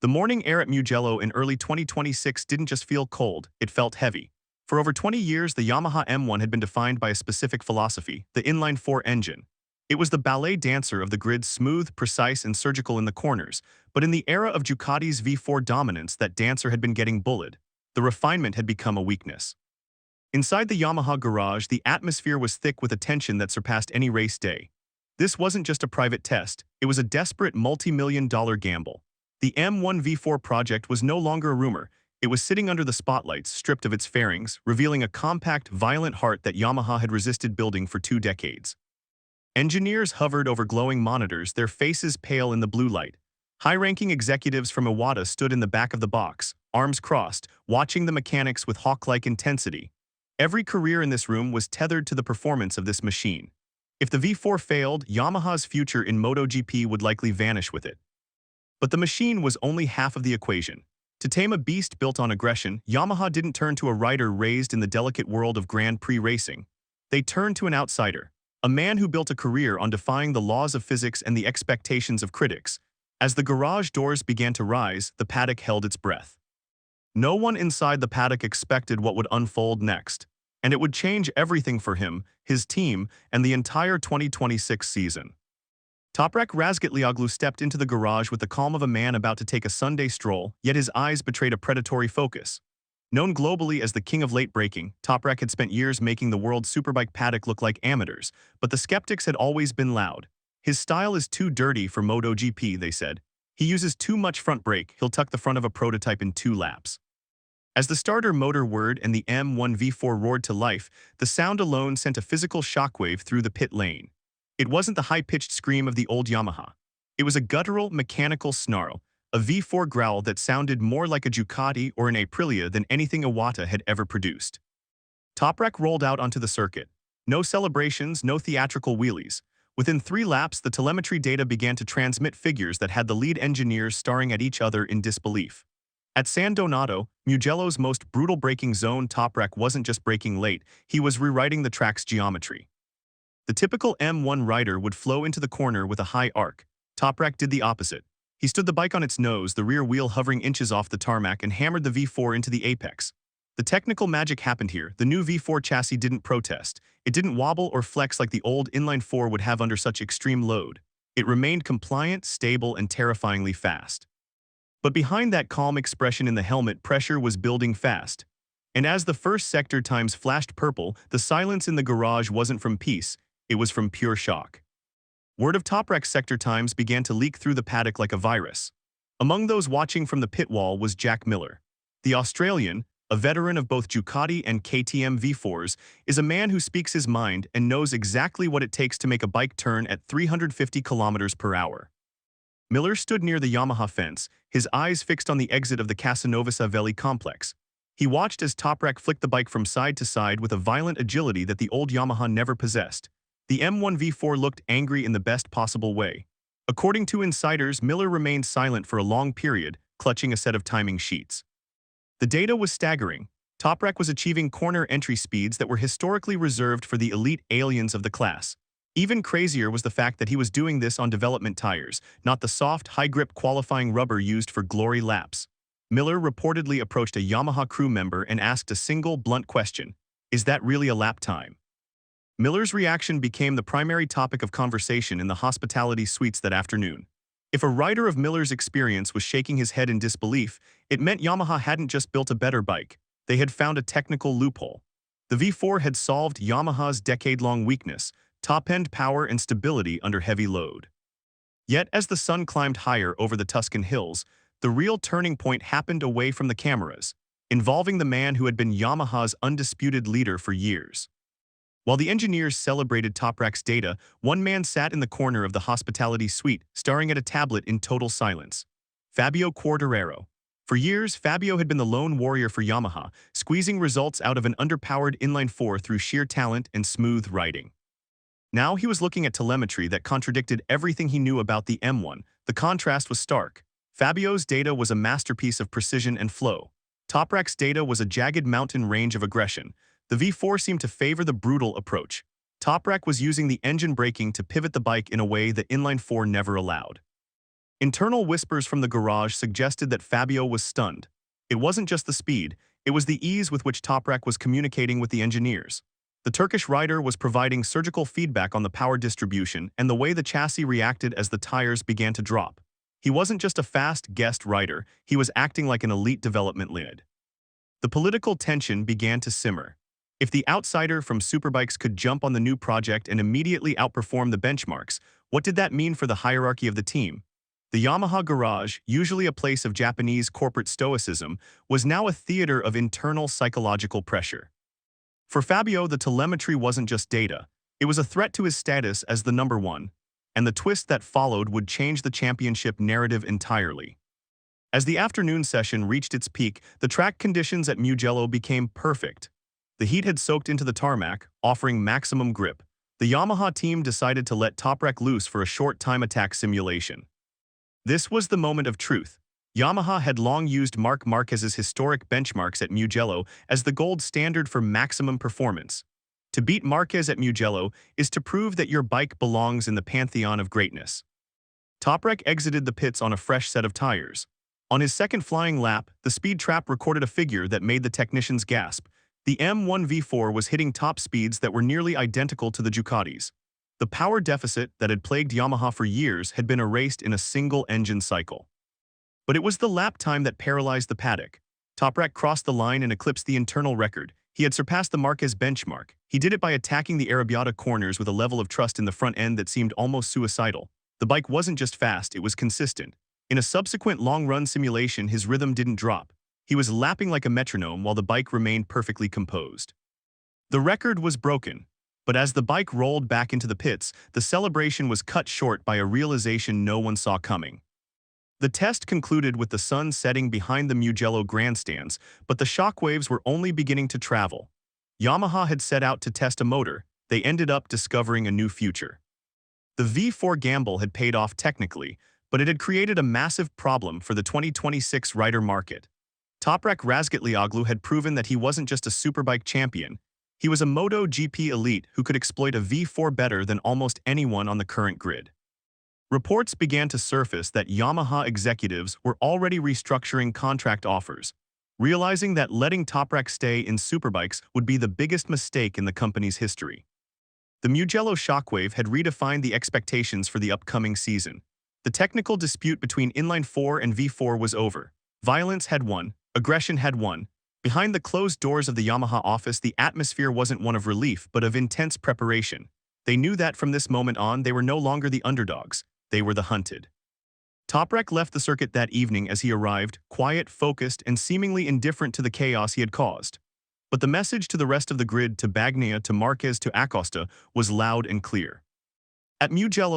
The morning air at Mugello in early 2026 didn't just feel cold, it felt heavy. For over 20 years, the Yamaha M1 had been defined by a specific philosophy, the inline-4 engine. It was the ballet dancer of the grid, smooth, precise, and surgical in the corners, but in the era of Ducati's V4 dominance, that dancer had been getting bullied. The refinement had become a weakness. Inside the Yamaha garage, the atmosphere was thick with a tension that surpassed any race day. This wasn't just a private test, it was a desperate multi-million-dollar gamble. The M1 V4 project was no longer a rumor. It was sitting under the spotlights, stripped of its fairings, revealing a compact, violent heart that Yamaha had resisted building for 2 decades. Engineers hovered over glowing monitors, their faces pale in the blue light. High-ranking executives from Iwata stood in the back of the box, arms crossed, watching the mechanics with hawk-like intensity. Every career in this room was tethered to the performance of this machine. If the V4 failed, Yamaha's future in MotoGP would likely vanish with it. But the machine was only half of the equation. To tame a beast built on aggression, Yamaha didn't turn to a rider raised in the delicate world of Grand Prix racing. They turned to an outsider, a man who built a career on defying the laws of physics and the expectations of critics. As the garage doors began to rise, the paddock held its breath. No one inside the paddock expected what would unfold next, and it would change everything for him, his team, and the entire 2026 season. Toprak Razgatlioglu stepped into the garage with the calm of a man about to take a Sunday stroll, yet his eyes betrayed a predatory focus. Known globally as the king of late braking, Toprak had spent years making the world superbike paddock look like amateurs, but the skeptics had always been loud. His style is too dirty for MotoGP, they said. He uses too much front brake, he'll tuck the front of a prototype in 2 laps. As the starter motor whirred and the M1 V4 roared to life, the sound alone sent a physical shockwave through the pit lane. It wasn't the high-pitched scream of the old Yamaha. It was a guttural, mechanical snarl, a V4 growl that sounded more like a Ducati or an Aprilia than anything Iwata had ever produced. Toprak rolled out onto the circuit. No celebrations, no theatrical wheelies. Within 3 laps, the telemetry data began to transmit figures that had the lead engineers staring at each other in disbelief. At San Donato, Mugello's most brutal braking zone, Toprak wasn't just braking late, he was rewriting the track's geometry. The typical M1 rider would flow into the corner with a high arc. Toprak did the opposite. He stood the bike on its nose, the rear wheel hovering inches off the tarmac, and hammered the V4 into the apex. The technical magic happened here. The new V4 chassis didn't protest. It didn't wobble or flex like the old inline-4 would have under such extreme load. It remained compliant, stable, and terrifyingly fast. But behind that calm expression in the helmet, pressure was building fast. And as the first sector times flashed purple, the silence in the garage wasn't from peace, it was from pure shock. Word of Toprak's sector times began to leak through the paddock like a virus. Among those watching from the pit wall was Jack Miller. The Australian, a veteran of both Ducati and KTM V4s, is a man who speaks his mind and knows exactly what it takes to make a bike turn at 350 kilometers per hour. Miller stood near the Yamaha fence, his eyes fixed on the exit of the Casanova Savelli complex. He watched as Toprak flicked the bike from side to side with a violent agility that the old Yamaha never possessed. The M1 V4 looked angry in the best possible way. According to insiders, Miller remained silent for a long period, clutching a set of timing sheets. The data was staggering. Toprak was achieving corner entry speeds that were historically reserved for the elite aliens of the class. Even crazier was the fact that he was doing this on development tires, not the soft, high-grip qualifying rubber used for glory laps. Miller reportedly approached a Yamaha crew member and asked a single, blunt question: "Is that really a lap time?" Miller's reaction became the primary topic of conversation in the hospitality suites that afternoon. If a rider of Miller's experience was shaking his head in disbelief, it meant Yamaha hadn't just built a better bike, they had found a technical loophole. The V4 had solved Yamaha's decade-long weakness, top-end power and stability under heavy load. Yet as the sun climbed higher over the Tuscan hills, the real turning point happened away from the cameras, involving the man who had been Yamaha's undisputed leader for years. While the engineers celebrated Toprak's data, one man sat in the corner of the hospitality suite, staring at a tablet in total silence. Fabio Quartararo. For years, Fabio had been the lone warrior for Yamaha, squeezing results out of an underpowered inline-4 through sheer talent and smooth riding. Now he was looking at telemetry that contradicted everything he knew about the M1. The contrast was stark. Fabio's data was a masterpiece of precision and flow. Toprak's data was a jagged mountain range of aggression. The V4 seemed to favor the brutal approach. Toprak was using the engine braking to pivot the bike in a way that inline-4 never allowed. Internal whispers from the garage suggested that Fabio was stunned. It wasn't just the speed, it was the ease with which Toprak was communicating with the engineers. The Turkish rider was providing surgical feedback on the power distribution and the way the chassis reacted as the tires began to drop. He wasn't just a fast guest rider, he was acting like an elite development lead. The political tension began to simmer. If the outsider from Superbikes could jump on the new project and immediately outperform the benchmarks, what did that mean for the hierarchy of the team? The Yamaha garage, usually a place of Japanese corporate stoicism, was now a theater of internal psychological pressure. For Fabio, the telemetry wasn't just data. It was a threat to his status as the number one, and the twist that followed would change the championship narrative entirely. As the afternoon session reached its peak, the track conditions at Mugello became perfect. The heat had soaked into the tarmac, offering maximum grip. The Yamaha team decided to let Toprak loose for a short time attack simulation. This was the moment of truth. Yamaha had long used Marquez's historic benchmarks at Mugello as the gold standard for maximum performance. To beat Marquez at Mugello is to prove that your bike belongs in the pantheon of greatness. Toprak exited the pits on a fresh set of tires. On his second flying lap, the speed trap recorded a figure that made the technicians gasp. The M1 V4 was hitting top speeds that were nearly identical to the Ducati's. The power deficit that had plagued Yamaha for years had been erased in a single engine cycle. But it was the lap time that paralyzed the paddock. Toprak crossed the line and eclipsed the internal record. He had surpassed the Marquez benchmark. He did it by attacking the Arrabbiata corners with a level of trust in the front end that seemed almost suicidal. The bike wasn't just fast, it was consistent. In a subsequent long-run simulation, his rhythm didn't drop. He was lapping like a metronome while the bike remained perfectly composed. The record was broken, but as the bike rolled back into the pits, the celebration was cut short by a realization no one saw coming. The test concluded with the sun setting behind the Mugello grandstands, but the shockwaves were only beginning to travel. Yamaha had set out to test a motor. They ended up discovering a new future. The V4 gamble had paid off technically, but it had created a massive problem for the 2026 rider market. Toprak Razgatlioglu had proven that he wasn't just a superbike champion. He was a MotoGP elite who could exploit a V4 better than almost anyone on the current grid. Reports began to surface that Yamaha executives were already restructuring contract offers, realizing that letting Toprak stay in superbikes would be the biggest mistake in the company's history. The Mugello shockwave had redefined the expectations for the upcoming season. The technical dispute between Inline 4 and V4 was over. Violence had won, aggression had won. Behind the closed doors of the Yamaha office, the atmosphere wasn't one of relief but of intense preparation. They knew that from this moment on, they were no longer the underdogs. They were the hunted. Toprak left the circuit that evening as he arrived, quiet, focused, and seemingly indifferent to the chaos he had caused. But the message to the rest of the grid, to Bagnaia, to Marquez, to Acosta, was loud and clear. At Mugello,